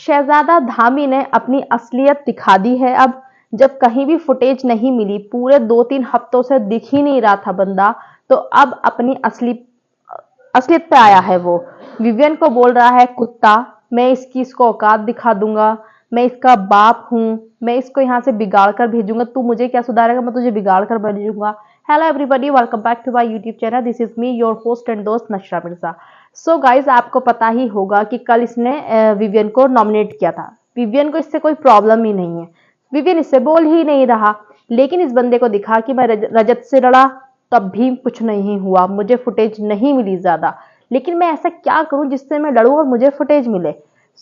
शहजादा धामी ने अपनी असलियत दिखा दी है अब। जब कहीं भी फुटेज नहीं मिली, पूरे 2-3 हफ्तों से दिख ही नहीं रहा था बंदा, तो अब अपनी असलियत पे आया है वो। विवियन को बोल रहा है कुत्ता, मैं इसको औकात दिखा दूंगा, मैं इसका बाप हूँ, मैं इसको यहाँ से बिगाड़ कर भेजूंगा, तू मुझे क्या सुधारेगा, मैं तुझे बिगाड़ कर भेजूंगा। Hello everybody, welcome back to my YouTube channel. This is me your host and दोस्त नशरा मिर्जा। सो गाइज, आपको पता ही होगा कि कल इसने विवियन को नॉमिनेट किया था। विवियन को इससे कोई प्रॉब्लम ही नहीं है, विवियन इससे बोल ही नहीं रहा, लेकिन इस बंदे को दिखा कि मैं रजत से लड़ा तब भी कुछ नहीं हुआ, मुझे फुटेज नहीं मिली ज्यादा, लेकिन मैं ऐसा क्या करूं जिससे मैं लड़ूं और मुझे फुटेज मिले।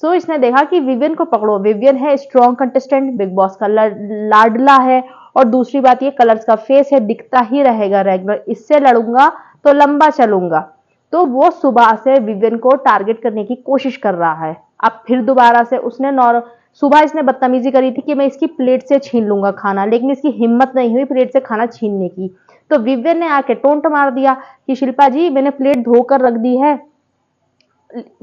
सो इसने देखा कि विवियन को पकड़ो, विवियन है स्ट्रॉन्ग कंटेस्टेंट, बिग बॉस का लाडला है, और दूसरी बात ये कलर्स का फेस है, दिखता ही रहेगा रेगुलर, इससे लड़ूंगा तो लंबा चलूंगा। तो वो सुबह से विवियन को टारगेट करने की कोशिश कर रहा है। अब फिर दोबारा से सुबह इसने बदतमीजी करी थी कि मैं इसकी प्लेट से छीन लूंगा खाना, लेकिन इसकी हिम्मत नहीं हुई प्लेट से खाना छीनने की। तो विवियन ने आके टोंट मार दिया कि शिल्पा जी, मैंने प्लेट धोकर रख दी है।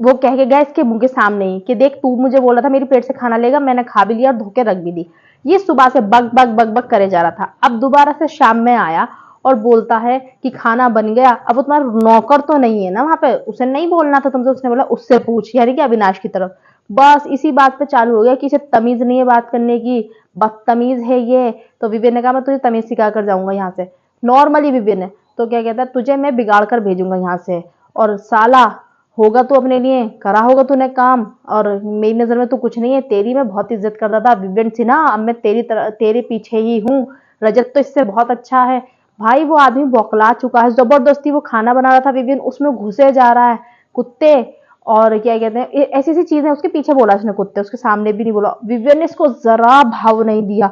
वो कह के गया इसके मुंह के सामने ही कि देख, तू मुझे बोला था मेरी प्लेट से खाना लेगा, मैंने खा भी लिया और धो के रख भी दी। ये सुबह से बग बग बग बग करे जा रहा था। अब दोबारा से शाम में आया और बोलता है कि खाना बन गया। अब वो तुम्हारा नौकर तो नहीं है ना वहां पे, उसे नहीं बोलना था तुमसे, उसने बोला उससे पूछ, यानी कि अविनाश की तरफ। बस इसी बात पे चालू हो गया कि इसे तमीज नहीं है बात करने की, बदतमीज है ये। तो विवेक ने कहा मैं तुझे तमीज सिखा कर जाऊंगा यहाँ से। नॉर्मली विवेक ने तो क्या कहता है, तुझे मैं बिगाड़ कर भेजूंगा यहाँ से, और साला होगा तो अपने लिए करा होगा तूने काम, और मेरी नजर में तो कुछ नहीं है, तेरी मैं बहुत इज्जत करता था विवेक सिन्हा, अब मैं तेरे पीछे ही हूँ। रजत तो इससे बहुत अच्छा है। भाई वो आदमी बौखला चुका है, जबरदस्ती वो खाना बना रहा था विवेक, उसमें घुसे जा रहा है कुत्ते, और क्या कहते हैं ऐसी ऐसी चीजें उसके पीछे बोला उसने, कुत्ते उसके सामने भी नहीं बोला। विवेक ने इसको जरा भाव नहीं दिया,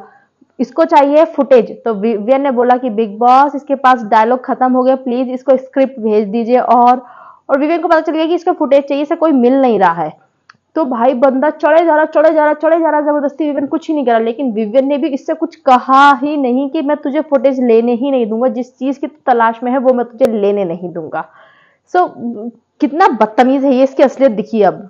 इसको चाहिए फुटेज। तो विवियन ने बोला कि बिग बॉस, इसके पास डायलॉग खत्म हो गया, प्लीज इसको स्क्रिप्ट भेज दीजिए। और विवियन को पता चल गया कि इसको फुटेज चाहिए, इसे कोई मिल नहीं रहा है। तो भाई बंदा चढ़े जा रहा जबरदस्ती, विवियन कुछ ही नहीं करा, लेकिन विवियन ने भी इससे कुछ कहा ही नहीं कि मैं तुझे फुटेज लेने ही नहीं दूंगा, जिस चीज की तलाश में है वो मैं तुझे लेने नहीं दूंगा। सो कितना बदतमीज है ये, इसकी असलियत दिखी अब।